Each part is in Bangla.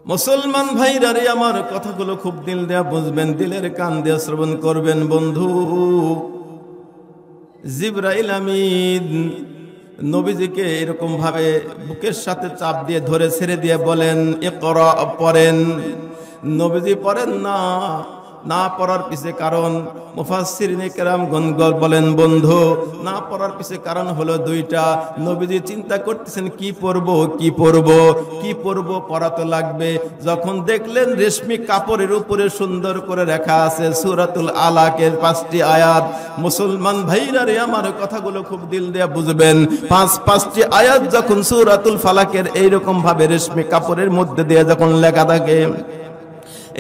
মুসলমান ভাইরা রে, আমার কথাগুলো খুব দিল দেয়া বুঝবেন, দিলের কান দিয়ে শ্রবণ করবেন বন্ধু। জিবরাইল আমিন নবীজিকে এরকম ভাবে বুকের সাথে চাপ দিয়ে ধরে ছেড়ে দিয়ে বলেন, ইকরা, পড়েন। নবীজি পড়েন না, না পড়ার পিছে কারণ মুফাসসিরিনে কেরামগণ বলেন বন্ধু, না পড়ার পিছে কারণ হলো দুইটা। নবীজি চিন্তা করতেছেন কি পড়ব, কি পড়ব, কি পড়ব, পড়া তো লাগবে। যখন দেখলেন রেশমি কাপড়ের উপরে সুন্দর করে লেখা আছে সূরাতুল আলাকের 5টি আয়াত। মুসলমান ভাইরা রে, আমার কথাগুলো খুব দিল দিয়ে বুঝবেন। 5টি আয়াত যখন সূরাতুল ফালাকের এইরকম ভাবে রেশমি কাপড়ের মধ্যে দিয়ে যখন লেখা থাকে,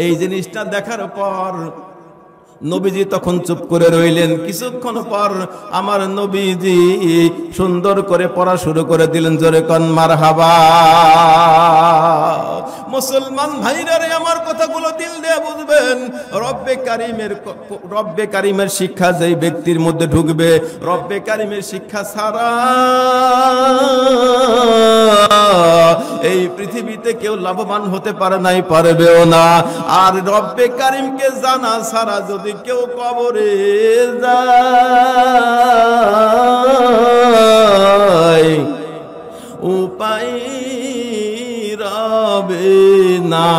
এই জিনিসটা দেখার পর নবীজি তখন চুপ করে রইলেন। কিছুক্ষণ পর আমার নবীজি সুন্দর করে পড়া শুরু করে দিলেন। জোরে কোন মারহাবা। মুসলমান ভাইরা রে, আমার কথাগুলো দিল দিয়ে বুঝবেন। রব্বে কারিমের শিক্ষা যেই ব্যক্তির মধ্যে ঢুকবে, রব্বে কারিমের শিক্ষা ছাড়া এই পৃথিবীতে কেউ লাভবান হতে পারে নাই, পারবেও না। আর রব্বে কারিমকে জানা ছাড়া যদি কেউ কবরে যায়, উপায় রবে না।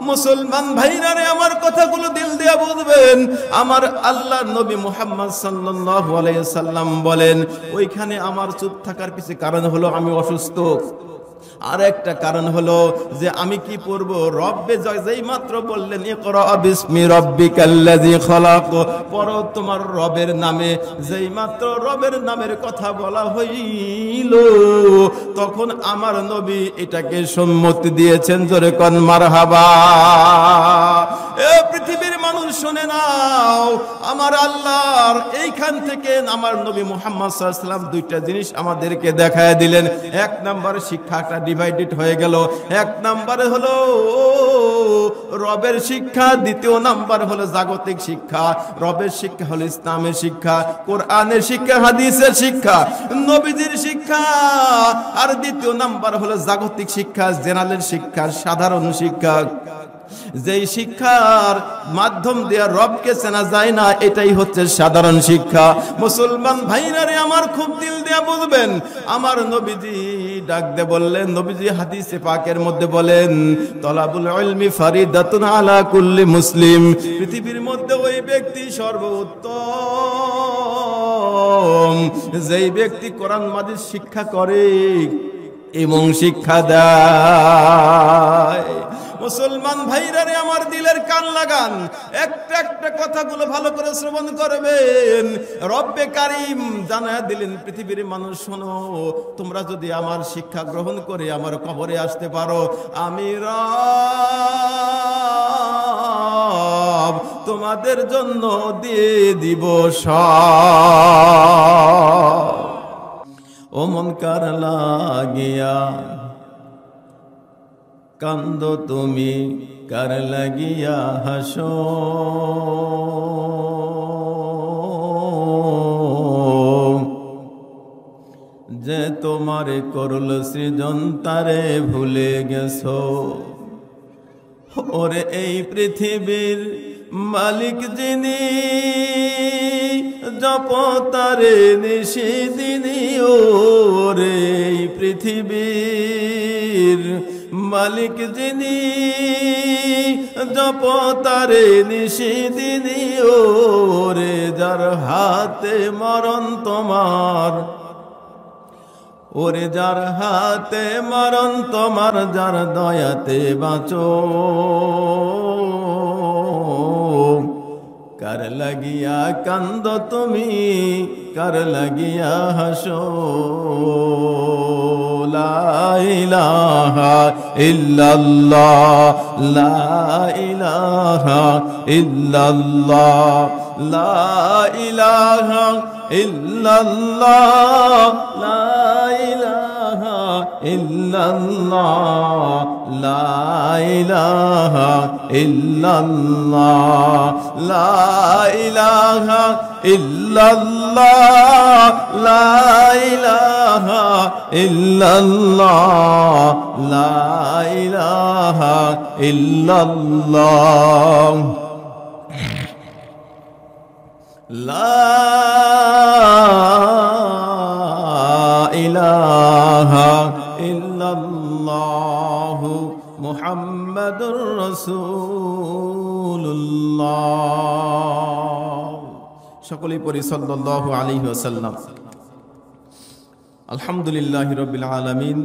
মুসলমান ভাইরা রে, আমার কথাগুলো দিল দিয়ে বুঝবেন। আমার আল্লাহর নবী মুহাম্মদ সাল্লাল্লাহু আলাইহি সাল্লাম বলেন, ওইখানে আমার চুপ থাকার পিছে কারণ হলো আমি অসুস্থ। আর একটা কারণ হলো যে আমি কি পড়ব। রব্বে যেই মাত্র বললেন ইকরা বিসমি রাব্বিকাল্লাযী খলাক, পড়ো তোমার রবের নামে, যেই মাত্র রবের নামের কথা বলা হইল, তখন আমার নবী এটাকে সম্মতি দিয়েছেন। জোরে কোন মারহাবা। এ পৃথিবীর মানুষ শুনে নাও, আমার আল্লাহর এইখান থেকে আমার নবী মুহাম্মদ সাল্লাল্লাহু আলাইহি ওয়াসাল্লাম দুইটা জিনিস আমাদেরকে দেখায় দিলেন। এক নাম্বার শিক্ষাটা ডিভাইডেড হয়ে গেল। এক নাম্বারে হলো রবের শিক্ষা, দ্বিতীয় নাম্বার হলো জাগতিক শিক্ষা। রবের শিক্ষা হলো ইসলামের শিক্ষা, কোরআনের শিক্ষা, হাদিসের শিক্ষা, নবীজির শিক্ষা। আর দ্বিতীয় নাম্বার হলো জাগতিক শিক্ষা, জেনারেল শিক্ষা, সাধারণ শিক্ষা। যেই শিক্ষার মাধ্যম দিয়ে রবকে চেনা যায় না, এটাই হচ্ছে সাধারণ শিক্ষা। মুসলমান ভাইরা রে, আমার খুব দিল দিয়ে বুঝবেন। আমার নবীজি ডাক দিয়ে বললেন, নবীজি হাদিসে পাকের মধ্যে বলেন, তলাবুল ইলমি ফারিদাতুন আলা কুল্লি মুসলিম। পৃথিবীর মধ্যে ওই ব্যক্তি সর্বোত্তম যেই ব্যক্তি কোরআন মাজিদ শিক্ষা করে এবং শিক্ষা দেয়। মুসলমান ভাইরা রে, আমার দিলের কান লাগান, একটা একটা কথাগুলো ভালো করে শ্রবণ করবেন। রব্বে কারিম জানায়া দিলেন, পৃথিবীর মানুষ শোনো, তোমরা যদি আমার শিক্ষা গ্রহণ করে আমার কবরে আসতে পারো, আমি রব তোমাদের জন্য দিয়ে দিব সব। ও মন কার লাগিয়া কান্দ তুমি, কার লাগিয়া হাসো, যে তোমারে করল সৃজন তারে ভুলে গেছো। ওরে এই পৃথিবীর মালিক যিনি, জপ তারে নিশিদিনী। ওরে এই পৃথিবীর মালিক যিনি, জপ তারে নিশিদিনী। ওরে যার হাতে মরণ তোমার, ওরে যার হাতে মরণ তোমার, যার দয়াতে বাঁচো। কার লাগিয়া কান্দ তুমি, কার লাগিয়া হাসো। লা ইলাহা ইল্লাল্লাহ, লা ইলাহা ইল্লাল্লাহ, লা ইলাহা ইল্লাল্লাহ, লা ইলাহা ইল্লাল্লাহ, লা ইলাহা ইল্লাল্লাহ, লা ইলাহা ইল্লাল্লাহ, লা ইলাহা ইল্লাল্লাহ, লা ইল্লাল্লাহ লা ইলাহা ইল্লাল্লাহ মুহাম্মাদুর রাসূলুল্লাহ। সকলেই পড়ি সাল্লাল্লাহু আলাইহি ওয়াসাল্লাম। আলহামদুলিল্লাহি রাব্বিল আলামিন।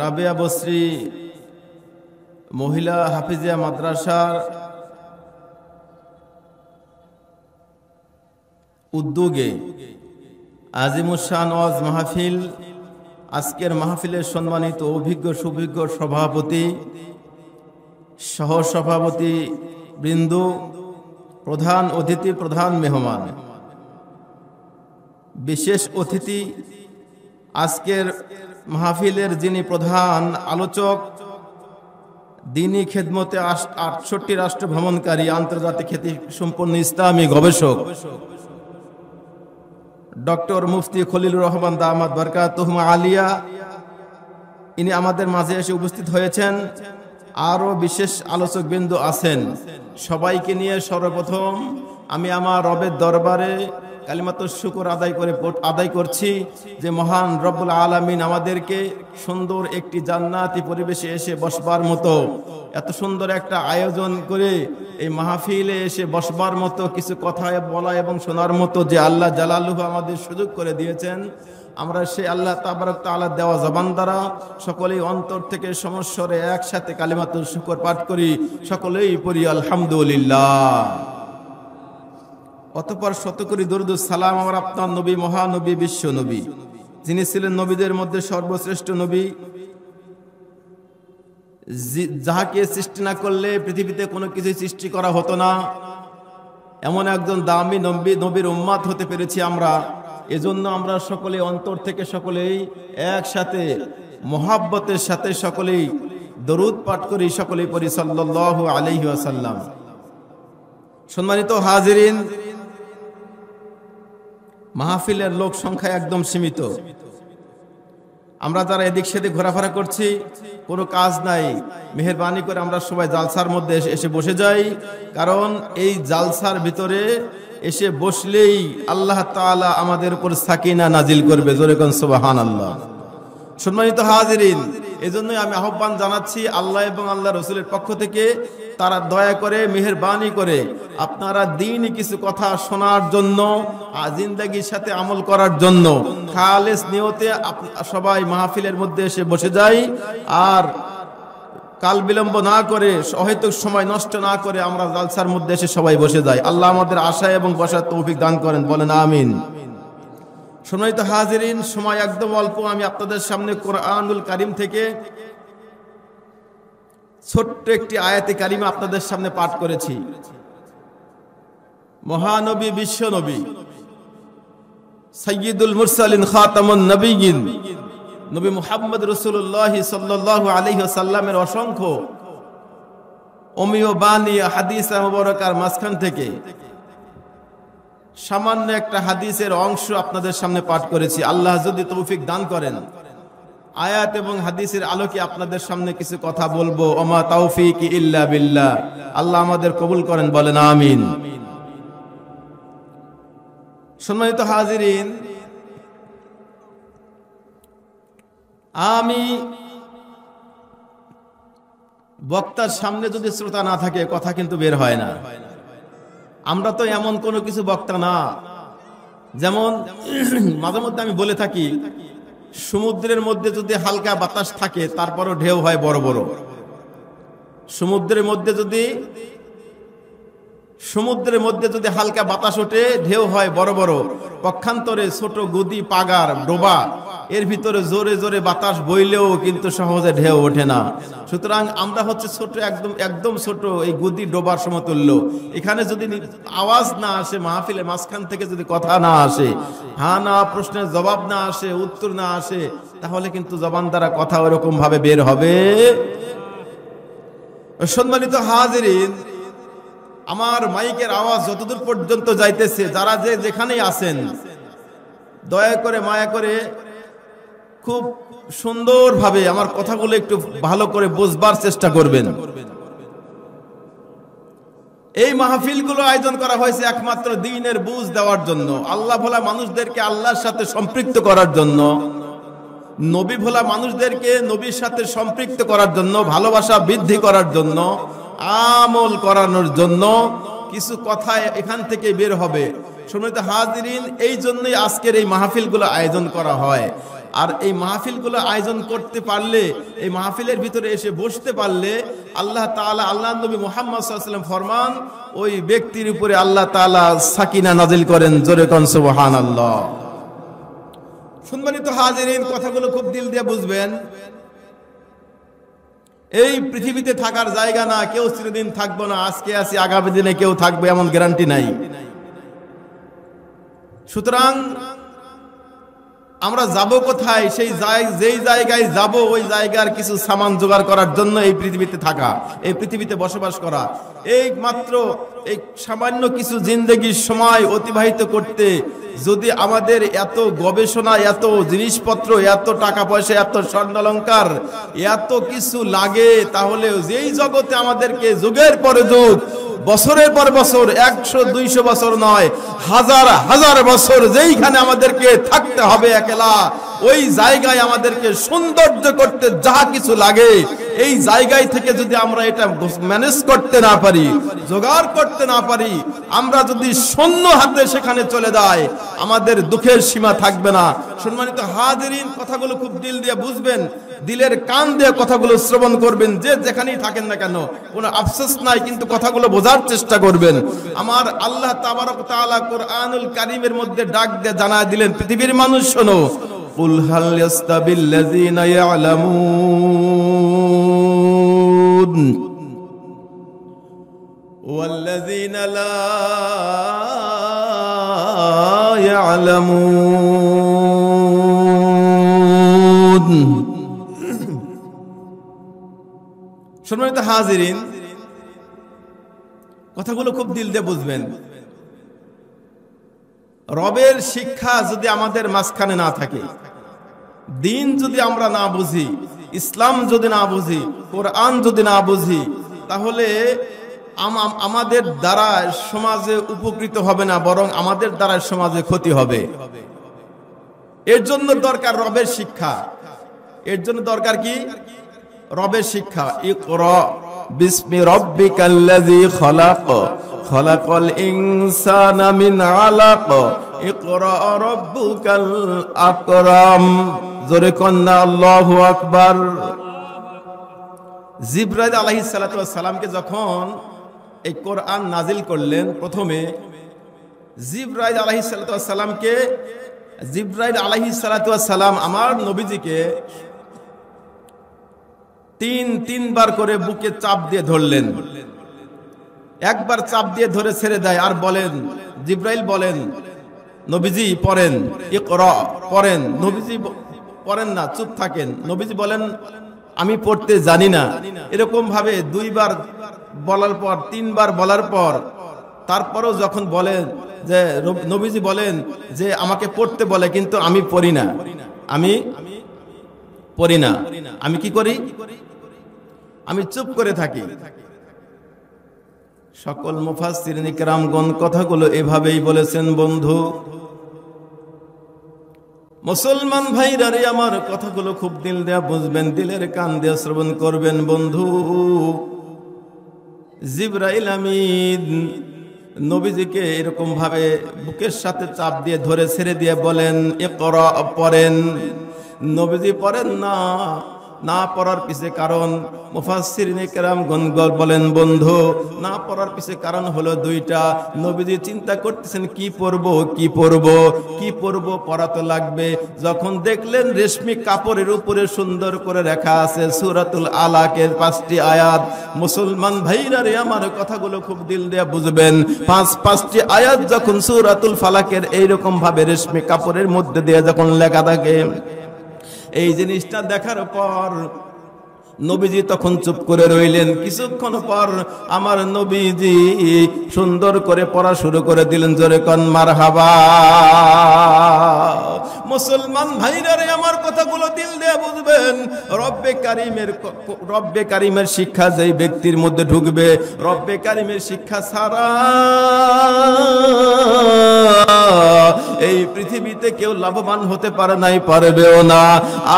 রাবেয়া বসরি মহিলা হাফিজিয়া মাদ্রাসার উদ্যোগে আজিমুশান ওয়াজ মাহফিল, আজকের মাহফিলের সম্মানিত অভিজ্ঞ সুভিজ্ঞ সভাপতি, সহ সভাপতি বৃন্দ, প্রধান অতিথি, প্রধান মেহমান, বিশেষ অতিথি, আজকের মাহফিলের যিনি প্রধান আলোচক, দ্বীনি খেদমতে 68 রাষ্ট্র ভ্রমণকারী, আন্তর্জাতিক খ্যাতি সম্পন্ন ইসলামী গবেষক ডক্টর মুফতি খলিলুর রহমান দামাত বরকাতুহুম আলিয়া, ইনি আমাদের মাঝে এসে উপস্থিত হয়েছেন। আরও বিশেষ আলোচক বিন্দু আছেন। সবাইকে নিয়ে সর্বপ্রথম আমি আমার রবের দরবারে কালিমাতুশ শুকর আদায় করছি যে মহান রব্বুল আলামিন আমাদেরকে সুন্দর একটি জান্নাতি পরিবেশে এসে বসবার মতো, এত সুন্দর একটা আয়োজন করে এই মাহফিলে এসে বসবার মতো, কিছু কথা বলা এবং শোনার মতো যে আল্লাহ জালালুহু আমাদের সুযোগ করে দিয়েছেন, আমরা সেই আল্লাহ তাবারক তাআলা দেওয়া জবান দ্বারা সকলেই অন্তর থেকে সমস্বরে একসাথে কালিমাতুশ শুকর পাঠ করি। সকলেই পড়ি আলহামদুলিল্লাহ। অতঃপর শত করি দরুদ সালাম আমার আপনার নবী, মহানবী, বিশ্ব নবী, যিনি ছিলেন নবীদের মধ্যে সর্বশ্রেষ্ঠ নবী, যাহাকে সৃষ্টি না করলে পৃথিবীতে কোনো কিছু সৃষ্টি করা হতো না। এমন একজন দামি নবীর উম্মাত হতে পেরেছি আমরা। এজন্য আমরা সকলে অন্তর থেকে সকলেই একসাথে মহাব্বতের সাথে সকলেই দরুদ পাঠ করি, সকলেই পড়ি সাল্লাল্লাহু আলাইহি ওয়াসাল্লাম। সম্মানিত হাজিরিন, মাহফিলের লোক সংখ্যা একদম সীমিত। আমরা যারা এদিক সেদিক ঘোরাফেরা করছি, কোনো কাজ নাই, মেহেরবানি করে আমরা সবাই জালসার মধ্যে এসে বসে যাই। কারণ এই জালসার ভিতরে এসে বসলেই আল্লাহ তাআলা আমাদের উপর সাকিনা নাজিল করবে। জোরে কোন সুবহানাল্লাহ। সম্মানিত হাজিরিন, এজন্যই আমি আহ্বান জানাচ্ছি আল্লাহ এবং আল্লাহ রসুলের পক্ষ থেকে, তারা দয়া করে মেহেরবানি করে আপনারা দ্বীনি কিছু কথা শোনার জন্য, জিন্দেগির সাথে আমল করার জন্য খালেস নিয়তে সবাই মাহফিলের মধ্যে এসে বসে যাই। আর কাল বিলম্ব না করে, অহেতুক সময় নষ্ট না করে আমরা জালসার মধ্যে এসে সবাই বসে যাই। আল্লাহ আমাদের আশা এবং বসার তৌফিক দান করেন, বলেন আমিন। সম্মানিত হাজিরিন, সময় একদম অল্প। আমি আপনাদের সামনে কোরআনুল কারীম থেকে ছোট্ট একটি আয়াতে কারিমা আপনাদের সামনে পাঠ করেছি। মহানবী, বিশ্ব নবী, সাইয়্যিদুল মুরসালিন, খাতামুন নবিয়্যিন, নবী মুহাম্মদ রাসূলুল্লাহ সাল্লাল্লাহু আলাইহি ওয়াসাল্লামের অসংখ্য অমীয় বাণী হাদিস মুবারকার মাঝখান থেকে সামান্য একটা হাদিসের অংশ আপনাদের সামনে পাঠ করেছি। আল্লাহ যদি তৌফিক দান করেন, আয়াত এবং হাদিসের আলোকে আপনাদের সামনে কিছু কথা বলবো। ওমা তাওফিক ইল্লা বিল্লাহ। আল্লাহ আমাদের কবুল করেন, বলেন আমিন। সম্মানিত হাজিরিন, আমি বক্তার সামনে যদি শ্রোতা না থাকে, কথা কিন্তু বের হয় না। আমরা তো এমন কোনো কিছু বক্তা না। যেমন মাঝে মধ্যে আমি বলে থাকি, সমুদ্রের মধ্যে যদি হালকা বাতাস থাকে তারপরও ঢেউ হয় বড় বড়। সমুদ্রের মধ্যে যদি হালকা বাতাস ওঠে, ঢেউ হয় বড় বড়। পক্ষান্তরে ছোট গদি, পাগার, ডোবা, এর ভিতরে জোরে জোরে বাতাস বইলেও কিন্তু সহজে ঢেউ ওঠে না। সুতরাং আমরা হচ্ছে ছোট, একদম ছোট, এই গদি ডোবার সমতুল্য। এখানে যদি আওয়াজ না আসে, মাহফিলে মাঝখান থেকে যদি কথা না আসে, হ্যাঁ না প্রশ্নের জবাব না আসে, উত্তর না আসে, তাহলে কিন্তু জবান দ্বারা কথা ওরকম ভাবে বের হবে। সম্মানিত হাজিরিন, আমার মাইকের আওয়াজ যতদূর পর্যন্ত যাইতেছে, যারা যেখানেই আছেন, দয়া করে মায়া করে খুব সুন্দরভাবে আমার কথাগুলো একটু ভালো করে বুঝবার চেষ্টা করবেন। এই মাহফিলগুলো আয়োজন করা হয়েছে একমাত্র দ্বীনের বুঝ দেওয়ার জন্য, আল্লাহ ভোলা মানুষদেরকে আল্লাহর সাথে সম্পৃক্ত করার জন্য, নবী ভোলা মানুষদেরকে নবীর সাথে সম্পৃক্ত করার জন্য, ভালোবাসা বৃদ্ধি করার জন্য, আমল করানোর জন্য। কিছু কথা এখান থেকে বের হবে। সম্মানিত হাজিরিন, এই জন্যই আজকের এই মাহফিলগুলো আয়োজন করা হয়। আর এই মাহফিলগুলো আয়োজন করতে পারলে, এই মাহফিলের ভিতরে এসে বসতে পারলে আল্লাহ তাআলা, আল্লাহ নবী মুহাম্মদ সাল্লাল্লাহু আলাইহি ওয়াসাল্লাম ফরমান, ওই ব্যক্তির উপরে আল্লাহ তাআলা সাকিনা নাজিল করেন। জোরে কোন সুবহানাল্লাহ। সম্মানিত হাজিরিন, কথাগুলো খুব দিল দিয়ে বুঝবেন। এই পৃথিবীতে থাকার জায়গা না, কেউ চিরদিন থাকবো না। আজকে আছি, আগামী দিনে কেউ থাকবে এমন গ্যারান্টি নাই। সুতরাং আমরা যাব কোথায়? যেই জায়গায় যাব ওই জায়গার কিছু সামান জোগাড় করার জন্য এই পৃথিবীতে থাকা, এই পৃথিবীতে বসবাস করা। এই মাত্র এই সামান্য কিছু জিন্দেগির সময় অতিবাহিত করতে যদি আমাদের এত গবেষণা, এত জিনিসপত্র, এত টাকা পয়সা, এত স্বর্ণালঙ্কার, এত কিছু লাগে, তাহলে যেই জগতে আমাদেরকে যুগের পরে যুগ, বছরের পর বছর, 100-200 বছর নয়, হাজার হাজার বছর যেইখানে আমাদেরকে থাকতে হবে একলা, ওই জায়গায় আমাদেরকে সৌন্দর্য করতে যা কিছু লাগে, এই জায়গায় থেকে যদি আমরা এটা ম্যানেজ করতে না পারি, জোগাড় করতে না পারি, আমরা যদি শূন্য হাতে সেখানে চলে যাই, আমাদের দুঃখের সীমা থাকবে না। সম্মানিত হাজিরিন, কথাগুলো খুব দিল দিয়ে বুঝবেন, দিলের কান দিয়ে কথাগুলো শ্রবণ করবেন। যে যেখানেই থাকেন না কেন, কোনো আফসোস নাই, কিন্তু কথাগুলো বোঝার চেষ্টা করবেন। আমার আল্লাহ তাবারক তাআলা কোরআনুল কারীমের মধ্যে ডাক দিয়ে জানায় দিলেন, পৃথিবীর মানুষ শোনো, কুল হাল ইয়াস্তাবিল্লাযীনা ইয়ালামুন ওয়াল্লাযীনা লা ইয়ালামুন। সম্মানিত হাজিরিন, কথাগুলো খুব দিল দিয়ে বুঝবেন। রবের শিক্ষা যদি আমাদের মাঝখানে না থাকে, দিন যদি আমরা না বুঝি, ইসলাম যদি না বুঝি, কোরআন যদি না বুঝি, তাহলে আমাদের দ্বারা সমাজে উপকৃত হবে না, বরং আমাদের দ্বারা সমাজে ক্ষতি হবে। এর জন্য দরকার রবের শিক্ষা। এর জন্য দরকার কি? রবের শিক্ষা। ইকরা বিসমি রাব্বিকাল্লাযী খালাক, খালাকাল ইনসানা মিন আলাক, ইকরা রাব্বুকাল আকরাম। জোরে কন্না আল্লাহু আকবার। জিবরাইল আলাইহিস সালাতু ওয়াস সালামকে যখন এই কোরআন নাজিল করলেন, প্রথমে জিবরাইল আলাইহিস সালাতু ওয়াস সালামকে, জিবরাইল আলাইহিস সালাতু ওয়াস সালাম আমার নবীজিকে তিনবার করে বুকে চাপ দিয়ে ধরলেন। একবার চাপ দিয়ে ধরে ছেড়ে দেয়, আর বলেন, জিবরাইল বলেন, নবীজি পড়েন, ইকরা পড়েন। নবীজি পড়েন না, চুপ থাকেন। নবীজি বলেন, আমি পড়তে জানি না। এরকম ভাবে 2 বার বলার পর, 3 বার বলার পর, তারপরও যখন বলেন যে, নবীজি বলেন যে আমাকে পড়তে বলে, কিন্তু আমি পড়ি না, আমি পড়ি না। আমি কি করি? আমি চুপ করে থাকি। সকল মুফাসসিরিন কিরামগণ কথাগুলো এভাবেই বলেছেন। বন্ধু মুসলমান ভাইরা রে, আমার কথাগুলো খুব দিল দিয়ে বুঝবেন, দিলের কান দিয়ে শ্রবণ করবেন। বন্ধু, জিবরাইল আমিন নবীজিকে এরকম ভাবে বুকের সাথে চাপ দিয়ে ধরে ছেড়ে দিয়ে বলেন, ইকরা পড়েন। নবীজি পড়েন না। না পড়ার পিছে কারণ মুফাসসিরিনে কেরামগণ বলেন, বন্ধু, না পড়ার পিছে কারণ হলো 2টা। নবীজি চিন্তা করতেছেন, কি পড়বো, কি পড়বো, কি পড়বো, পড়া তো লাগবে। যখন দেখলেন রেশমি কাপড়ের উপরে সুন্দর করে লেখা আছে সূরাতুল আলাকের 5টি আয়াত। মুসলমান ভাইরা রে, আমার কথাগুলো খুব দিল দিয়ে বুঝবেন। 5টি আয়াত যখন সূরাতুল ফালাকের এইরকম ভাবে রেশমি কাপড়ের মধ্যে দিয়ে যখন লেখা থাকে, এই জিনিসটা দেখার পর নবীজি তখন চুপ করে রইলেন। কিছুক্ষণ পর আমার নবীজি সুন্দর করে পড়া শুরু করে দিলেন, জোরে কোন মারহাবা। মুসলমান ভাইরা রে, আমার কথাগুলো দিল দিয়ে বুঝবেন। রব্বে কারিমের শিক্ষা যেই ব্যক্তির মধ্যে ঢুকবে, রব্বে কারিমের শিক্ষা ছাড়া এই পৃথিবীতে কেউ লাভবান হতে পারে নাই, পারবেও না।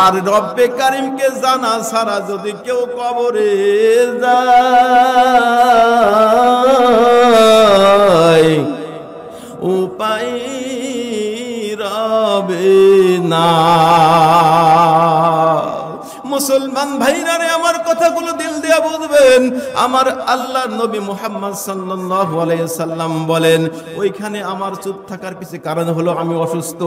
আর রব্বে কারিমকে জানা ছাড়া যদি কেউ কবরে যায়, উপায় রবে না। মুসলমান ভাইরা রে, আমার কথাগুলো দিল দিয়ে বুঝবেন। আমার আল্লাহর নবী মুহাম্মদ সাল্লাল্লাহু আলাইহি সাল্লাম বলেন, ওইখানে আমার চুপ থাকার পিছনে কারণ হলো আমি অসুস্থ।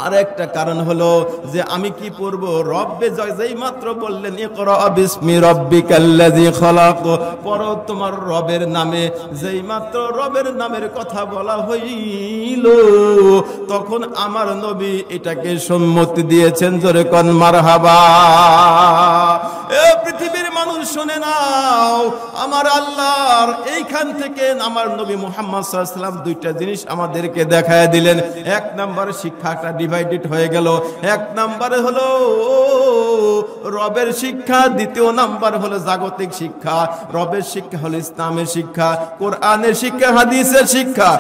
আর একটা কারণ হলো যে আমি কি পড়ব। রব্বে যেই মাত্র বললেন ইকরা বিসমি রাব্বিকাল্লাযী খলাক, পড়ো তোমার রবের নামে, যেই মাত্র রবের নামের কথা বলা হইল, তখন আমার নবী এটাকে সম্মতি দিয়েছেন, জোরে কোন মারহাবা। এ পৃথিবীর মানুষ শুনে নাও, আমার আল্লাহর এইখান থেকে আমার নবী মুহাম্মদ সাল্লাল্লাহু আলাইহি ওয়াসাল্লাম দুইটা জিনিস আমাদেরকে দেখায় দিলেন। এক নাম্বার, শিক্ষাটা ডিভাইডেড হয়ে গেল। এক নাম্বারে হলো রবের শিক্ষা, দ্বিতীয় নাম্বার হলো জাগতিক শিক্ষা। রবের শিক্ষা হলো ইসলামের শিক্ষা, কোরআনের শিক্ষা, হাদিসের শিক্ষা,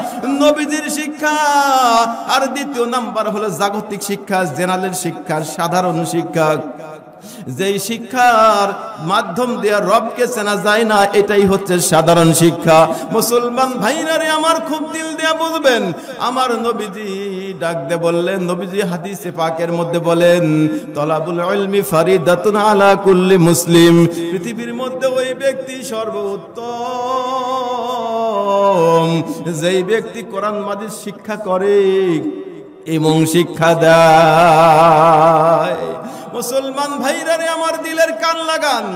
নবীজির শিক্ষা। আর দ্বিতীয় নাম্বার হলো জাগতিক শিক্ষা, জেনারেল শিক্ষা, সাধারণ শিক্ষা। যেই শিক্ষার মাধ্যম দিয়ে রবকে চেনা যায় না, এটাই হচ্ছে সাধারণ শিক্ষা। মুসলমান ভাইরা রে, আমার খুব দিল দিয়ে বুঝবেন। আমার নবীজি ডাক দিয়ে বললেন, নবীজি হাদিসে পাকের মধ্যে বলেন, তলাবুল ইলমি ফারিদাতুন আলা কুল্লি মুসলিম। পৃথিবীর মধ্যে ওই ব্যক্তি সর্বোত্তম যেই ব্যক্তি কোরআন মাজিদ শিক্ষা করে এবং শিক্ষা দেয়। মুসলমান ভাইরা রে, আমার দিলের কান লাগান,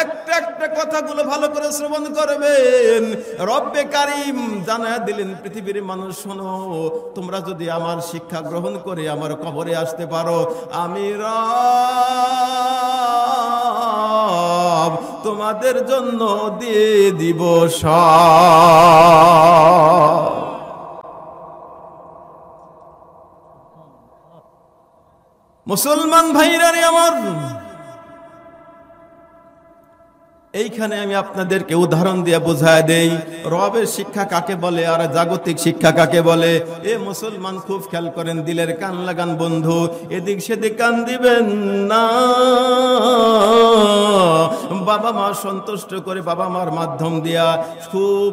একটা একটা কথাগুলো ভালো করে শ্রবণ করবেন। রব্বে কারিম জানায়া দিলেন, পৃথিবীর মানুষ শোনো, তোমরা যদি আমার শিক্ষা গ্রহণ করে আমার কবরে আসতে পারো, আমি রব তোমাদের জন্য দিয়ে দিব সব। মুসলমান ভাইরা রে আমার, এইখানে আমি আপনাদেরকে উদাহরণ দিয়ে বোঝায় দেই রবের শিক্ষা কাকে বলে আর জাগতিক শিক্ষা কাকে বলে। এ মুসলমান খুব খেয়াল করেন, দিলের কান লাগান বন্ধু, এদিক সেদিক কান দিবেন না। বাবা মা সন্তুষ্ট করে, বাবা মার মাধ্যম দিয়া খুব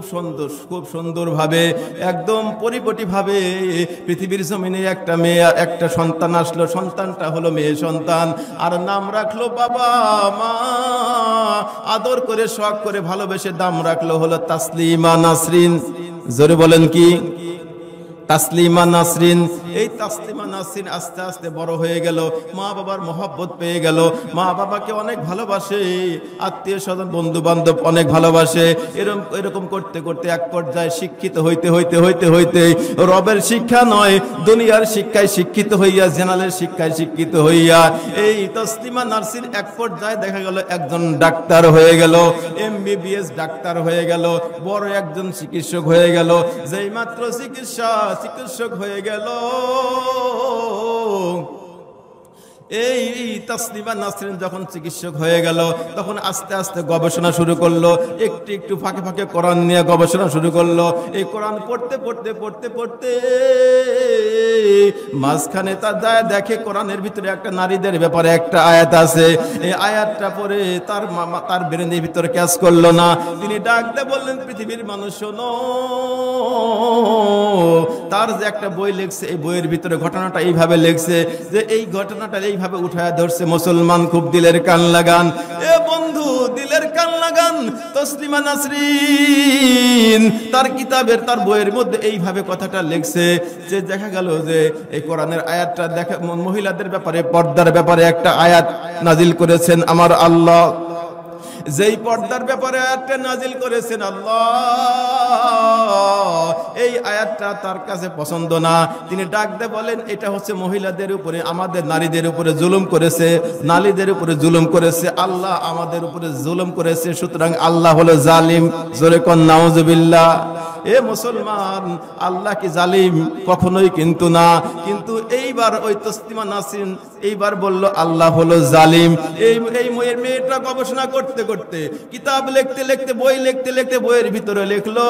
সুন্দরভাবে, একদম পরিপাটিভাবে পৃথিবীর জমিনে একটা মেয়ে, একটা সন্তান আসলো। সন্তানটা হলো মেয়ে সন্তান, আর নাম রাখলো বাবা মা। আদর করে, শখ করে, ভালোবেসে দাম রাখলো হলো তাসলিমা নাসরিন। জোরে বলেন কি? তাসলিমা নাসরিন। এই তাসলিমা নাসরিন আস্তে আস্তে বড় হয়ে গেল, মা বাবার মহব্বত পেয়ে গেল, মা বাবাকে অনেক ভালোবাসে, আত্মীয় স্বজন বন্ধু বান্ধব অনেক ভালোবাসে। এরকম করতে করতে এক পর্যায়ে শিক্ষিত হইতে রবের শিক্ষা নয়, দুনিয়ার শিক্ষায় শিক্ষিত হইয়া, জেনারেল শিক্ষায় শিক্ষিত হইয়া এই তাসলিমা নাসরিন এক পর্যায়ে দেখা গেল একজন ডাক্তার হয়ে গেল, MBBS ডাক্তার হয়ে গেল, বড় একজন চিকিৎসক হয়ে গেল। যেই মাত্র চিকিৎসক হয়ে গেল, এই তাসলিমা নাসরিন যখন চিকিৎসক হয়ে গেল, তখন আস্তে আস্তে গবেষণা শুরু করলো। একটু ফাঁকে ফাঁকে কোরআন নিয়ে গবেষণা শুরু করলো। এই কোরআন পড়তে মাঝখানে তার যায় দেখে কোরআনের ভিতরে একটা নারীদের ব্যাপারে একটা আয়াত আছে। এই আয়াতটা পড়ে তার ব্রেনের ভিতরে ক্যাচ করলো না। তিনি ডাক দিয়ে বললেন, পৃথিবীর মানুষ শোনো, তার যে একটা বই লিখছে, এই বইয়ের ভিতরে ঘটনাটা এইভাবে লিখছে যে এই ঘটনাটা এইভাবে উঠায় ধরছে। মুসলমান খুব দিলের কান লাগান, এ বন্ধু দিলের কান লাগান। তাসলিমা নাসরিন তার কিতাবের, তার বইয়ের মধ্যে এইভাবে কথাটা লিখছে যে দেখা গেল যে এই কোরআনের আয়াতটা দেখা, মহিলাদের ব্যাপারে, পর্দার ব্যাপারে একটা আয়াত নাজিল করেছেন আমার আল্লাহ। যেই পর্দার ব্যাপারে আয়াতটা নাজিল করেছেন আল্লাহ, এই আয়াতটা তার কাছে পছন্দ না। তিনি ডাক দিয়ে বলেন এটা হচ্ছে মহিলাদের উপরে, আমাদের নারীদের উপরে জুলুম করেছে, নারীদের উপরে জুলুম করেছে, আল্লাহ আমাদের উপরে জুলুম করেছে, সুতরাং আল্লাহ হলো জালিম। জোরে কোন নাউজুবিল্লাহ। এ মুসলমান, আল্লাহ কি জালিম? কখনোই কিন্তু না। কিন্তু এইবার ওই তসলিমা নাসরিন এইবার বলল আল্লাহ হলো জালিম। এই মেয়েটা গবেষণা করতে করতে, কিতাব লিখতে লিখতে, বই লিখতে লিখতে বইয়ের ভিতরে লিখলো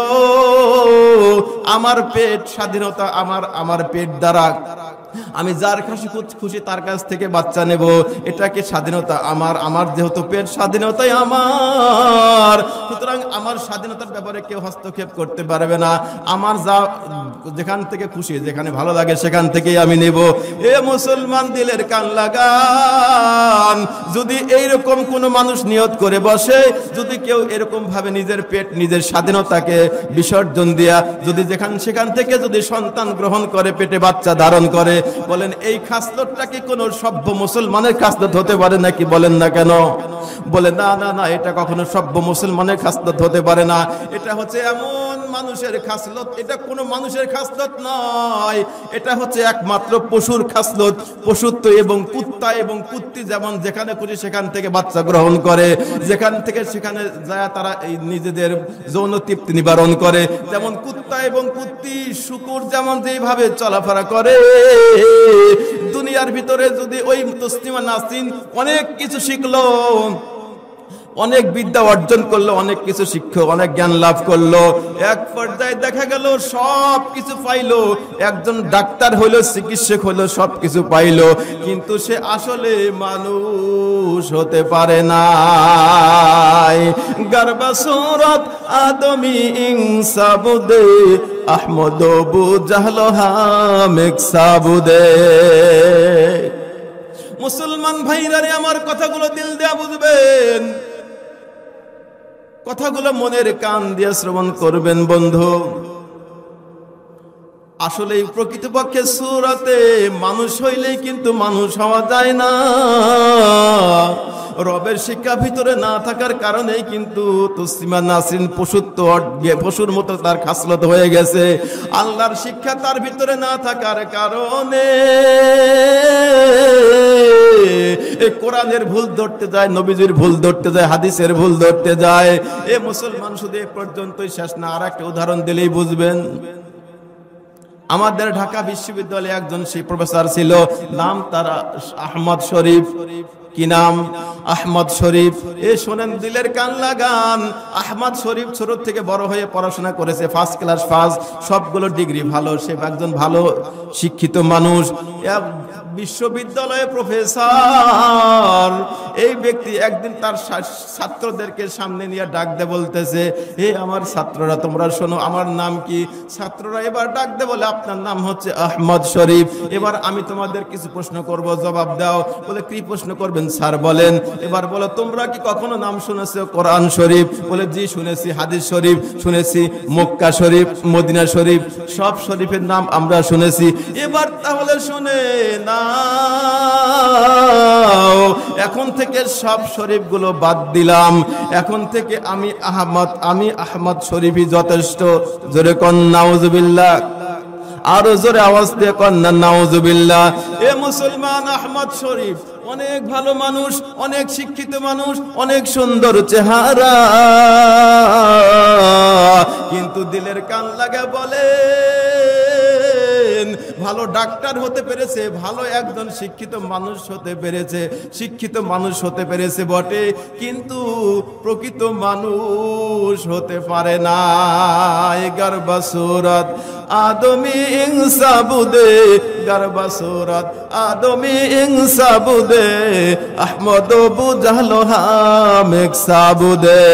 আমার পেট স্বাধীনতা, আমার পেট দ্বারা আমি যার খুশি তার কাছ থেকে বাচ্চা নেব, এটাকে স্বাধীনতা আমার যেহেতু পেট স্বাধীনতাই আমার, সুতরাং আমার স্বাধীনতার ব্যাপারে কেউ হস্তক্ষেপ করতে পারবে না। আমার যেখান থেকে খুশি, যেখানে ভালো লাগে সেখান থেকেই আমি নেব। এ মুসলমান, দিলের কান লাগান। যদি এইরকম কোন মানুষ নিয়ত করে বসে, যদি কেউ এরকম ভাবে নিজের পেট, নিজের স্বাধীনতাকে বিসর্জন দিয়া যদি সেখান থেকে যদি সন্তান গ্রহণ করে, পেটে বাচ্চা ধারণ করে, বলেন এই খাসলতটা কি কোন সভ্য মুসলমানের খাসলত হতে পারে নাকি? বলেন না কেন? বলে না না না, এটা কখনো সভ্য মুসলমানের খাসলত হতে পারে না। এটা হচ্ছে এমন মানুষের খাসলত, এটা কোনো মানুষের খাসলত নয়, এটা হচ্ছে একমাত্র পশুর খাসলত। পশুত্ব এবং কুত্তা এবং কুত্তি যেমন যেখানে খুশি সেখান থেকে বাচ্চা গ্রহণ করে, যেখান থেকে সেখানে যায় তারা এই নিজেদের যৌন তৃপ্তি নিবারণ করে, যেমন কুত্তা এবং কুত্তি, শুকুর যেমন যেভাবে চলাফেরা করে, দুনিয়ার ভিতরে যদি ওই তসলিমা নাসরিন অনেক কিছু শিখলো, অনেক বিদ্যা অর্জন করলো, অনেক কিছু শিক্ষক, অনেক জ্ঞান লাভ করলো, এক পর্যায়ে দেখা গেল সব কিছু পাইলো, একজন ডাক্তার হইলো, চিকিৎসক হইলো, সব কিছু পাইলো, কিন্তু সে আসলে মানুষ হতে পারে না। গর্বা সুরত আদমি ইনসাবুদে আহমদ বু জাহলো হামেক সাবুদে। মুসলমান ভাইরা রে, আমার কথাগুলো দিল দেয়া বুঝবেন, কথাগুলো মনের কান দিয়ে শ্রবণ করবেন বন্ধু। আসলে প্রকৃতপক্ষে সুরাতে মানুষ হইলেই কিন্তু মানুষ হওয়া যায় না। রবের শিক্ষা ভিতরে না থাকার কারণেই কিন্তু তসলিমা নাসরিন পশুর মতো তার খাসলত হয়ে গেছে। আল্লাহর শিক্ষা তার ভিতরে না থাকার কারণে কোরআনের ভুল ধরতে যায়, নবীজির ভুল ধরতে যায়, হাদিসের ভুল ধরতে যায়। এ মুসলমান, শুধু এ পর্যন্তই শেষ না, আর একটা উদাহরণ দিলেই বুঝবেন। আমাদের ঢাকা বিশ্ববিদ্যালয়ে একজন সেই প্রফেসর ছিল, নাম তার আহমদ শরীফ। কি নাম? আহমদ শরীফ। এ শোনেন, দিলের কান লাগান। আহমদ শরীফ ছোট থেকে বড় হয়ে পড়াশোনা করেছে, ফার্স্ট ক্লাস পাস, সবগুলো ডিগ্রি ভালো। সে একজন ভালো শিক্ষিত মানুষ, বিশ্ববিদ্যালয়ে প্রফেসর। এই ব্যক্তি একদিন তার ছাত্রদেরকে সামনে নিয়ে ডাক দে বলতেছে, হে আমার ছাত্ররা, তোমরা শোনো, আমার নাম কি? ছাত্ররা এবার ডাক দে বলে, আপনার নাম হচ্ছে আহমদ শরীফ। এবার আমি তোমাদের কিছু প্রশ্ন করব, জবাব দাও। বলে কি প্রশ্ন করবেন স্যার? বলেন। এবার বলো, তোমরা কি কখনো নাম শুনেছো কোরআন শরীফ? বলে জি শুনেছি, হাদিস শরীফ শুনেছি, মক্কা শরীফ, মদিনা শরীফ, সব শরীফের নাম আমরা শুনেছি। এবার তাহলে শুনে না, এখন থেকে সব শরীফগুলো বাদ দিলাম, এখন থেকে আমি আহমদ শরীফই যথেষ্ট। জোরে কোন নাউজুবিল্লাহ। আরো জোরে আওয়াজ দিয়ে কোন নাউজুবিল্লাহ। এ মুসলমান, আহমদ শরীফ অনেক ভালো মানুষ, অনেক শিক্ষিত মানুষ, অনেক সুন্দর চেহারা, কিন্তু দিলের কান লাগা বলে ভালো ডাক্তার হতে পেরেছে, ভালো একজন শিক্ষিত মানুষ হতে পেরেছে, শিক্ষিত মানুষ হতে পেরেছে বটে, কিন্তু প্রকৃত মানুষ হতে পারে না। গর্বা সুরত আদমি ইনসাবুদে, গর্বা সুরত আদমি ইনসাবুদে আহমদ বু জাহলো হামেক সাবুদে।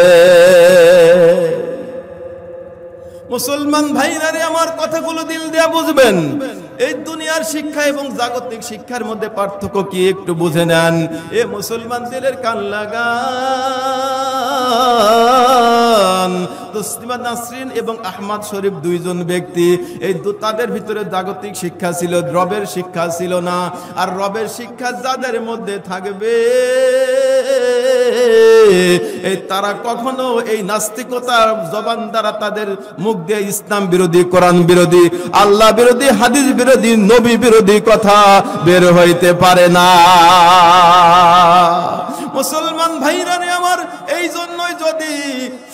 মুসলমান ভাইরা রে, আমার কথাগুলো দিল দেয়া বুঝবেন। এই দুনিয়ার শিক্ষা এবং জাগতিক শিক্ষার মধ্যে পার্থক্য কি একটু বুঝে নেন। এ মুসলমান, দিলের কান লাগান। তসলিমা নাসরিন এবং আহমদ শরীফ দুইজন ব্যক্তি, এই তাদের ভিতরে জাগতিক শিক্ষা ছিল, রবের শিক্ষা ছিল না। আর রবের শিক্ষা যাদের মধ্যে থাকবে এই তারা কখনো এই নাস্তিকতার জবান দ্বারা তাদের মুখ দিয়ে ইসলাম বিরোধী, কোরআন বিরোধী, আল্লাহ বিরোধী, হাদিস বিরোধী, নবী বিরোধী কথা বের হইতে পারে না। মুসলমান ভাইরা আমার, এই জন্যই যদি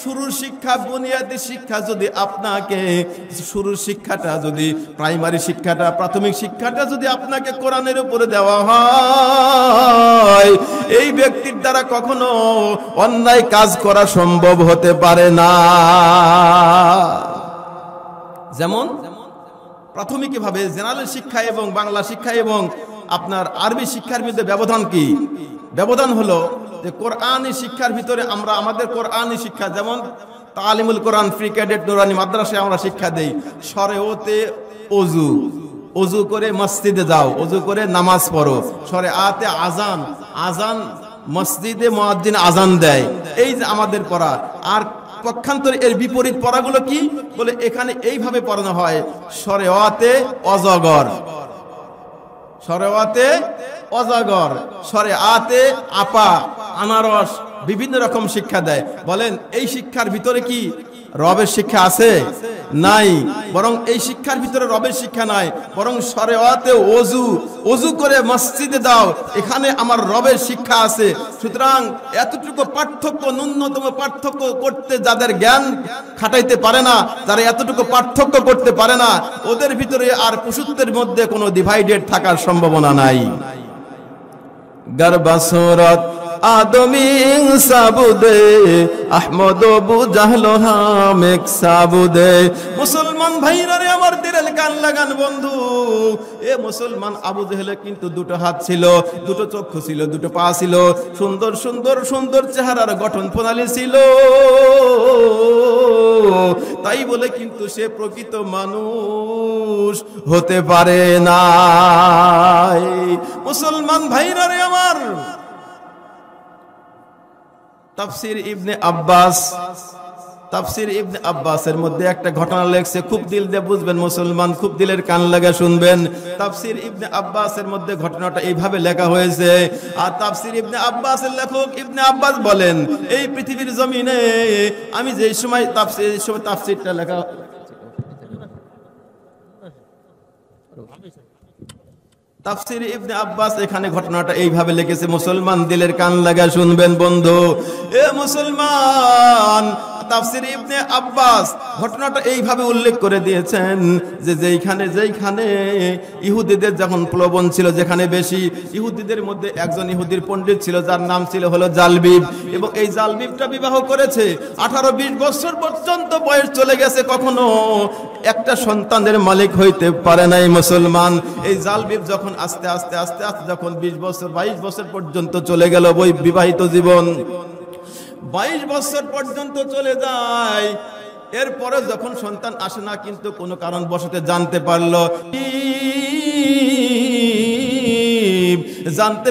শুরুর শিক্ষা, বুনিয়াদী শিক্ষা যদি আপনাকে, শুরুর শিক্ষাটা যদি, প্রাইমারি শিক্ষাটা, প্রাথমিক শিক্ষাটা যদি আপনাকে কোরআনের উপরে দেওয়া হয়, এই ব্যক্তির দ্বারা কখনো অন্যায় কাজ করা সম্ভব হতে পারে না। যেমন প্রাথমিক ভাবে জেনারেল শিক্ষা এবং বাংলা শিক্ষা এবং আপনার আরবি শিক্ষার মধ্যে ব্যবধান কি? ব্যবধান হলো যে কোরআনী শিক্ষার ভিতরে আমরা আমাদের কোরআনী শিক্ষা, যেমন তালিমুল কোরআন ফ্রি ক্যাডেট নুরানি মাদ্রাসায় আমরা শিক্ষা দেই, শরেওতে ওযু, ওযু করে মসজিদে যাও, ওযু করে নামাজ পড়ো। শরেআতে আজান, আজান মসজিদে মুয়াজ্জিন আজান দেয়, এই যে আমাদের পড়া। আর পক্ষান্তরে এর বিপরীত পড়াগুলো কি বলে, এখানে এইভাবে পড়ানো হয়, শরেআতে অজগর, শরেআতে অজগর, শরেআতে আপা, আনারস, বিভিন্ন রকম শিক্ষা দেয়। বলেন এই শিক্ষার ভিতরে কি রবের শিক্ষা আছে? নাই। বরং এই শিক্ষার ভিতরে রবের শিক্ষা নাই, বরং শরেআতে ওযু, ওযু করে মসজিদে দাও, এখানে আমার রবের শিক্ষা আছে। সুতরাং এতটুকু পার্থক্য, ন্যূনতম পার্থক্য করতে যাদের জ্ঞান খাটাইতে পারে না, যারা এতটুকু পার্থক্য করতে পারে না, ওদের ভিতরে আর পশুত্বের মধ্যে কোনো ডিভাইডেড থাকার সম্ভাবনা নাই। গর্বাসুরত আদমি সাবুদে আহমদ বুজাহলো হামেক সাবুদে। মুসলমান ভাইরা রে আমার, দিলের কান লাগান বন্ধু। এ মুসলমান আবু জেহেলের কিন্তু দুটো হাত ছিল, দুটো চক্ষু ছিল, দুটো পা ছিল, সুন্দর সুন্দর সুন্দর চেহারার গঠন প্রণালী ছিল, তাই বলে কিন্তু সে প্রকৃত মানুষ হতে পারে না। মুসলমান ভাইরা রে আমার, তাফসির ইবনে আব্বাস, তাফসির ইবনে আব্বাসের মধ্যে একটা ঘটনা লেখছে, খুব দিল দিয়ে বুঝবেন মুসলমান, খুব দিলের কান লাগা শুনবেন। তাফসির ইবনে আব্বাসের মধ্যে ঘটনাটা এইভাবে লেখা হয়েছে। আর তাফসির ইবনে আব্বাসের লেখক ইবনে আব্বাস বলেন, এই পৃথিবীর জমিনে আমি যে সময় তাফসিরটা লেখা, তাফসির ইবনে আব্বাস এখানে ঘটনাটা এইভাবে লিখেছে, মুসলমান দিলের কান লাগা শুনবেন বন্ধু। এ মুসলমান, তাফসির ইবনে আব্বাস ঘটনাটা এইভাবে উল্লেখ করে দিয়েছেন যে যেইখানে ইহুদিদের যখন প্রলোভন ছিল, যেখানে বেশি, ইহুদিদের মধ্যে একজন ইহুদির পণ্ডিত ছিল যার নাম ছিল হলো জালবিব, এবং এই জালবিবটা বিবাহ করেছে, 18-20 বছর পর্যন্ত বয়স চলে গেছে, কখনো একটা সন্তানের মালিক হইতে পারে নাই মুসলমান। এই জালবিব যখন আস্তে আস্তে আস্তে আস্তে যখন 20 বছর 22 বছর পর্যন্ত চলে গেল ওই বিবাহিত জীবন, 22 বছর পর্যন্ত চলে যায়, এরপরে যখন সন্তান আসে না, কিন্তু কোনো কারণ বশত জানতে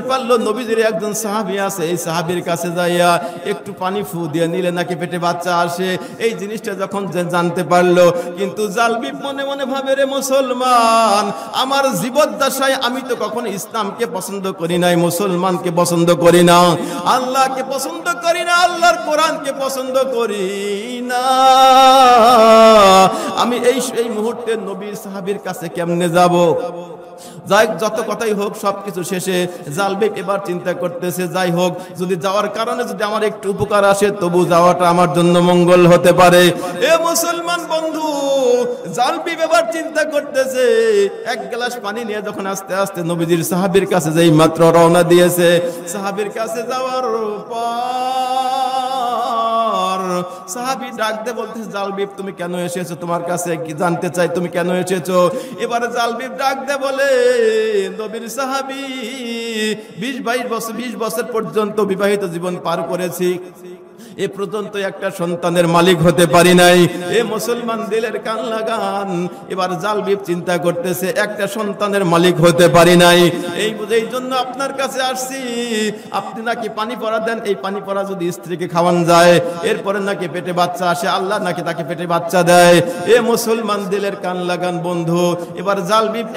পারলো নবীজির একজন সাহাবী আছে, এই সাহাবীর কাছে যাইয়া একটু পানি ফু দিয়ে নিলে নাকি পেটে বাচ্চা আসে, এই জিনিসটা যখন জানতে পারলো, কিন্তু জালবিব মনে মনে ভাবে, রে মুসলমান, আমার জীবদ্দশায় আমি তো কখনো ইসলামকে পছন্দ করি নাই, মুসলমানকে পছন্দ করি না, আল্লাহকে পছন্দ করি না, আল্লাহর কোরআনকে পছন্দ করি না, আমি এই মুহূর্তে নবীর সাহাবীর কাছে কেমনে যাব? যাই যত কথাই হোক, সবকিছু শেষে জালবিব এবার চিন্তা করতেছে, যাই হোক, যদি যাওয়ার কারণে যদি আমার একটু উপকার আসে, তবু যাওয়াটা আমার জন্য মঙ্গল হতে পারে। এ মুসলমান বন্ধু, জালবিব এবার চিন্তা করতেছে, এক গ্লাস পানি নিয়ে যখন আস্তে আস্তে নবীজির সাহাবীর কাছে যেই মাত্র রওনা দিয়েছে, সাহাবীর কাছে যাওয়ার পর সাহাবী ডাক দিয়ে বলতেছে, জালবিব তুমি কেন এসেছো? তোমার কাছে কি জানতে চাই, তুমি কেন এসেছো? এবারে জালবিব ডাক দিয়ে বলে, নবীর সাহাবী 20 বছর পর্যন্ত বিবাহিত জীবন পার করেছি, এ পর্যন্ত একটা সন্তানের মালিক হতে পারি নাই। এ মুসলমান দিলের কান লাগান, এবার জালবিব চিন্তা করতেছে একটা সন্তানের মালিক হতে পারি নাই, এই জন্য আপনার কাছে আসছি। আপনি নাকি পানি পড়া দেন, এই পানি পড়া যদি স্ত্রীকে খাওয়ান যায় এরপরে নাকি পেটে বাচ্চা আসে, আল্লাহ নাকি তাকে পেটে বাচ্চা দেয়। এ মুসলমান দিলের কান লাগান বন্ধু। এবার জালবিব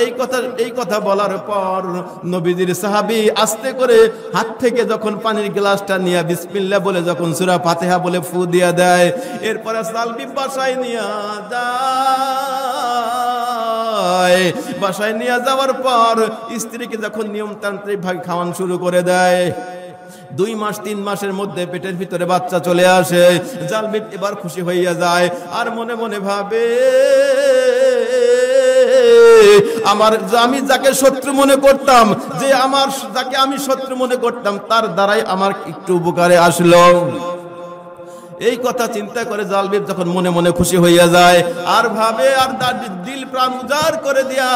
এই কথা বলার পর নবীজির সাহাবী আস্তে করে হাত থেকে যখন পানির গ্লাসটা নিয়ে বিসমিল্লাহ বলে যখন সূরা ফাতিহা বলে ফু দিয়া দেয়, এরপরে জালবিব বাসায় নিয়ে যায়। বাসায় নিয়ে যাওয়ার পর স্ত্রীকে যখন নিয়মতান্ত্রিক ভাবে খাওয়ান শুরু করে দেয়, 2 মাস 3 মাসের মধ্যে পেটের ভিতরে বাচ্চা চলে আসে। জালবিব এবার খুশি হইয়া যায় আর মনে মনে ভাবে, আমি যাকে শত্রু মনে করতাম, যাকে আমি শত্রু মনে করতাম তার দ্বারাই আমার একটু উপকারে আসলো। এই কথা চিন্তা করে জালবিব যখন মনে মনে খুশি হইয়া যায় আর ভাবে, আর তার দিল প্রাণ উজাড় করে দিয়া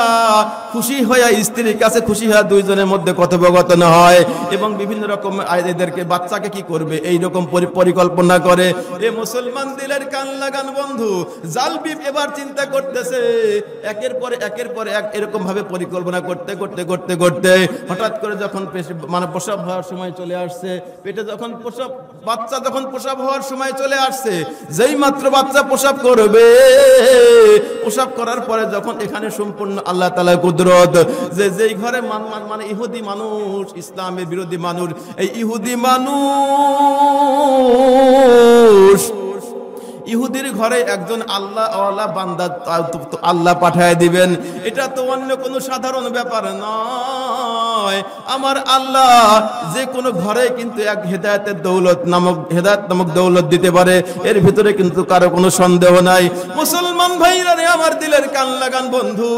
খুশি হইয়া স্ত্রীর কাছে খুশি হইয়া দুইজনের মধ্যে কথোপকথন হয় এবং বিভিন্ন রকম এদেরকে বাচ্চাকে কি করবে এই রকম পরিকল্পনা করে। এ মুসলমান দিলের কান লাগান বন্ধু, জালবিব এবার চিন্তা করতেছে একের পরে এক এরকম ভাবে পরিকল্পনা করতে হঠাৎ করে যখন প্রসব হওয়ার সময় চলে আসছে, পেটে যখন বাচ্চা যখন প্রসব হওয়ার সময় চলে আসছে, যেই মাত্র বাচ্চা প্রসব করবে, প্রসব করার পরে যখন এখানে সম্পূর্ণ আল্লাহ তাআলার কুদরত, যেই ঘরে মানে ইহুদি মানুষ, ইসলামের বিরোধী মানুষ, এই ইহুদি মানুষ ইহুদির ঘরে একজন আল্লাহওয়ালা বান্দা আল্লাহ পাঠায় দিবেন। এটা তো অন্য কোনো সাধারণ ব্যাপার নয়। আমার আল্লাহ যে কোনো ঘরে কিন্তু এক হেদায়েত নামক দৌলত দিতে পারে, এর ভিতরে কিন্তু কারো কোনো সন্দেহ নাই। মুসলমান ভাইরা রে আমার দিলের কান লাগান বন্ধু,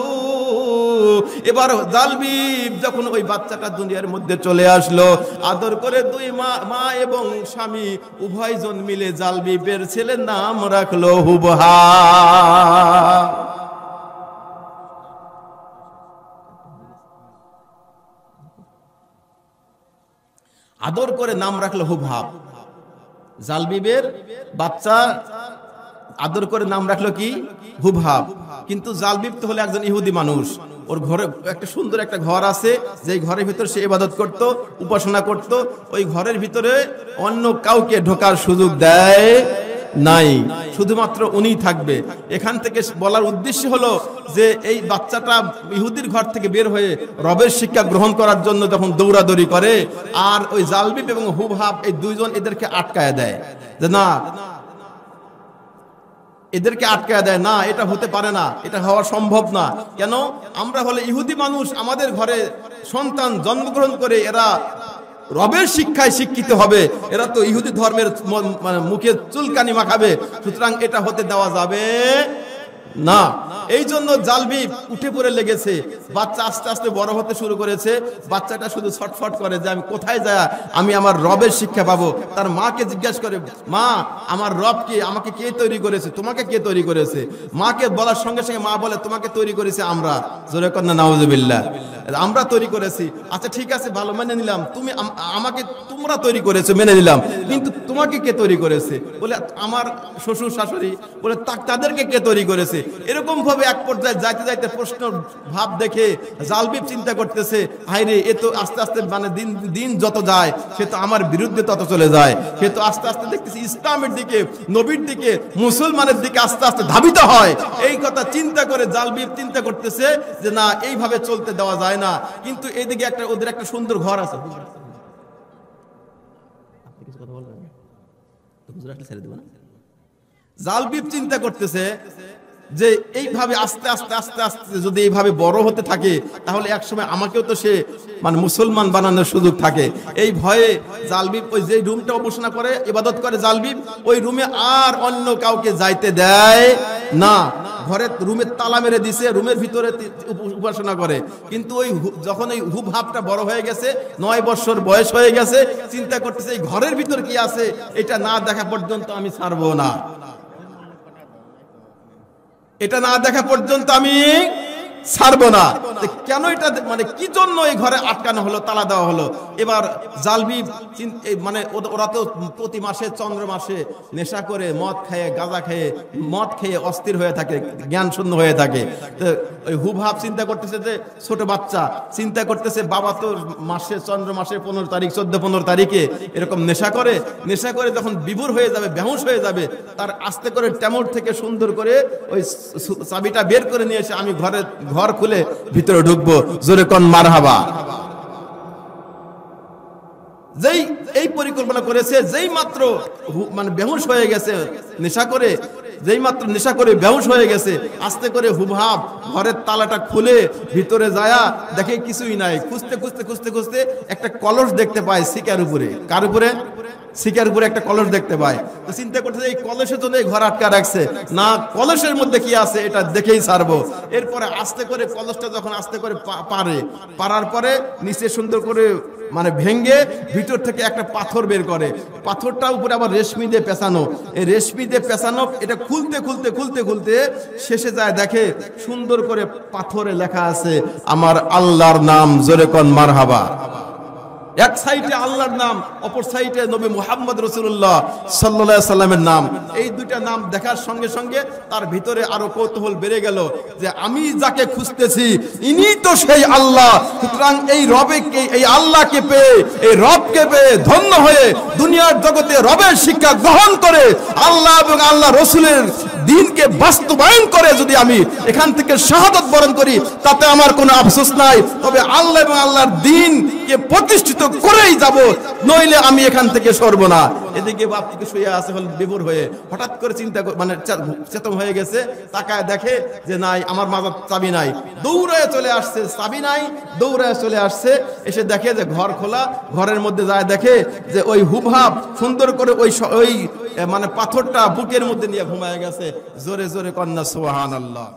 এবার জালবিব যখন ওই বাচ্চাটা দুনিয়ার মধ্যে চলে আসলো, আদর করে 2 মা এবং স্বামী উভয়জন মিলে জালবিবের ছেলের নাম রাখলো হুবহা। আদর করে নাম রাখলো হুবহাব। জালবিবের বাচ্চা আদর করে নাম রাখলো কি? হুবহাব। কিন্তু জালবিব তো হলো একজন ইহুদি মানুষ, ওর ঘরে একটা সুন্দর একটা ঘর আছে, যে ঘরের ভিতরে সে ইবাদত করত, উপাসনা করত। ওই ঘরের ভিতরে অন্য কাউকে ঢোকার সুযোগ দেয় নাই, শুধুমাত্র উনিই থাকবে। এখান থেকে বলার উদ্দেশ্য হলো যে এই বাচ্চাটা ইহুদির ঘর থেকে বের হয়ে রবের শিক্ষা গ্রহণ করার জন্য যখন দৌড়াদৌড়ি করে, আর ওই জালবিব এবং হুবহাব এই দুইজন এদেরকে আটকায় দেয় যে না, এদেরকে আটকায় দেয় না, এটা হতে পারে না, এটা হওয়া সম্ভব না। কেন? আমরা হলে ইহুদি মানুষ, আমাদের ঘরে সন্তান জন্মগ্রহণ করে এরা রবের শিক্ষায় শিক্ষিত হবে, এরা তো ইহুদি ধর্মের মুখে চুলকানি মাখাবে, সুতরাং এটা হতে দেওয়া যাবে না। এই জন্য জালবিব উঠে পড়ে লেগেছে। বাচ্চা আস্তে আস্তে বড় হতে শুরু করেছে। বাচ্চাটা শুধু ছটফট করে যে আমি কোথায় যায় আমি আমার রবের শিক্ষা পাবো। তার মাকে জিজ্ঞাসা করে, মা আমার রব কে, আমাকে কে তৈরি করেছে, তোমাকে কে তৈরি করেছে? মাকে বলার সঙ্গে সঙ্গে মা বলে, তোমাকে তৈরি করেছে আমরা। জোরে কন্যা নাউজুবিল্লাহ, আমরা তৈরি করেছি। আচ্ছা ঠিক আছে, ভালো, মেনে নিলাম, তুমি আমাকে তোমরা তৈরি করেছো, মেনে নিলাম, কিন্তু তোমাকে কে তৈরি করেছে? বলে আমার শ্বশুর শাশুড়ি। বলে তাদেরকে কে তৈরি করেছে? এরকম ভাবে এক পর্যায়ে যাইতে যাইতে প্রশ্ন ভাব দেখে জালবিব চিন্তা করতেছে, হায়রে এ তো আস্তে আস্তে মানে দিন যত যায় সে তো আমার বিরুদ্ধে তত চলে যায়। সে তো আস্তে আস্তে দেখতেছি ইসলামের দিকে, নবীর দিকে, মুসলমানের দিকে আস্তে আস্তে ধাবিত হয়। এই কথা চিন্তা করে জালবিব চিন্তা করতেছে যে না, এইভাবে চলতে দেওয়া যায় না। কিন্তু এদিকে ওদের একটা সুন্দর ঘর আছে। জালবিব চিন্তা করতেছে যে এইভাবে আস্তে আস্তে আস্তে আস্তে যদি এইভাবে বড় হতে থাকে তাহলে একসময় আমাকেও তো সে মানে মুসলমান বানানোর সুযোগ থাকে। এই ভয়ে জালবিব ওই যে রুমটা উপাসনা করে, ইবাদত করে জালবিব, ওই রুমে আর অন্য কাউকে যাইতে দেয় না। ঘরের রুমের তালা মেরে দিছে, রুমের ভিতরে উপাসনা করে। কিন্তু ওই যখন এই হুবহাবটা বড় হয়ে গেছে, 9 বছর বয়স হয়ে গেছে, চিন্তা করতেছে এই ঘরের ভিতর কি আছে এটা না দেখা পর্যন্ত আমি ছাড়বো না, এটা না দেখা পর্যন্ত আমি ছাড়বো না। কেন এটা মানে কি জন্য এই ঘরে আটকানো হলো, তালা দেওয়া হলো? এবার জালবি মানে ওরা তো প্রতি মাসে চন্দ্র মাসে নেশা করে মদ খেয়ে গাঁজা খেয়ে মদ খেয়ে অস্থির হয়ে থাকে, জ্ঞান শূন্য হয়ে থাকে। তো ওই হুবহাব চিন্তা করতেছে যে ছোট বাচ্চা চিন্তা করতেছে বাবা তো মাসে চন্দ্র মাসে 15 তারিখ 14-15 তারিখে এরকম নেশা করে যখন বিভোর হয়ে যাবে, বেহুশ হয়ে যাবে, তার আস্তে করে টেমর থেকে সুন্দর করে ওই চাবিটা বের করে নিয়ে এসে আমি ঘর খুলে ভিতরে ঢুকবো। জোরে কোন মারহাবা। যেই এই পরিকল্পনা করেছে, যেই মাত্র মানে বেহুশ হয়ে গেছে নেশা করে, যেই মাত্র নেশা করে বেহুশ হয়ে গেছে, আস্তে করে হুবহাব ঘরের তালাটা খুলে ভিতরে যায়া দেখে কিছুই নাই। খুঁজতে খুঁজতে খুঁজতে খুঁজতে একটা কলস দেখতে পায় শিকার উপরে। কার উপরে? শিকার উপরে একটা কলস দেখতে পায়। তো চিন্তা করতেছে এই কলসের জন্য এই ঘর আটকা রাখছে না, কলসের মধ্যে কি আছে এটা দেখেই ছাড়বো। এরপরে আস্তে করে কলসটা যখন আস্তে করে পারার পরে নিচে সুন্দর করে মানে ভেঙ্গে ভিতর থেকে একটা পাথর বের করে। পাথরটা উপরে আবার রেশমি দিয়ে পেঁচানো। এই রেশমি দিয়ে পেঁচানো এটা খুলতে খুলতে খুলতে খুলতে শেষে যায় দেখে সুন্দর করে পাথরে লেখা আছে আমার আল্লাহর নাম। জোরে কোন মারহাবা। এক সাইডে আল্লাহর নাম, অপর সাইডে নবী মুহাম্মদ রাসূলুল্লাহ সাল্লাল্লাহু আলাইহি সাল্লামের নাম। এই দুইটা নাম দেখার সঙ্গে সঙ্গে তার ভিতরে আরো কৌতূহল বেড়ে গেল যে আমি যাকে খুঁজতেছি ইনি তো সেই আল্লাহ। সুতরাং এই রবকে, এই আল্লাহকে পেয়ে, এই রবকে পেয়ে ধন্য হয়ে দুনিয়ার জগতে রবের শিক্ষা গ্রহণ করে আল্লাহ এবং আল্লাহ রসুলের দিনকে বাস্তবায়ন করে যদি আমি এখান থেকে শাহাদাত বরণ করি তাতে আমার কোনো আফসোস নাই। তবে আল্লাহ এবং আল্লাহর দ্বীনকে প্রতিষ্ঠিত করেই যাব, নইলে আমি এখান থেকে সরব না। এদিকে বাপ থেকে শুয়ে আছে হল বিভোর হয়ে, হঠাৎ করে চিন্তা মানে চেতন হয়ে গেছে, তাকায় দেখে যে নাই আমার মাজার চাবি নাই। দৌড়ায় চলে আসছে, চাবি নাই, দৌড়ায় চলে আসছে। এসে দেখে যে ঘর খোলা, ঘরের মধ্যে যায় দেখে যে ওই হুবহাব সুন্দর করে ওই মানে পাথরটা বুকের মধ্যে নিয়ে ঘুমায় গেছে। জোরে জোরে কন্যা সুবহানাল্লাহ।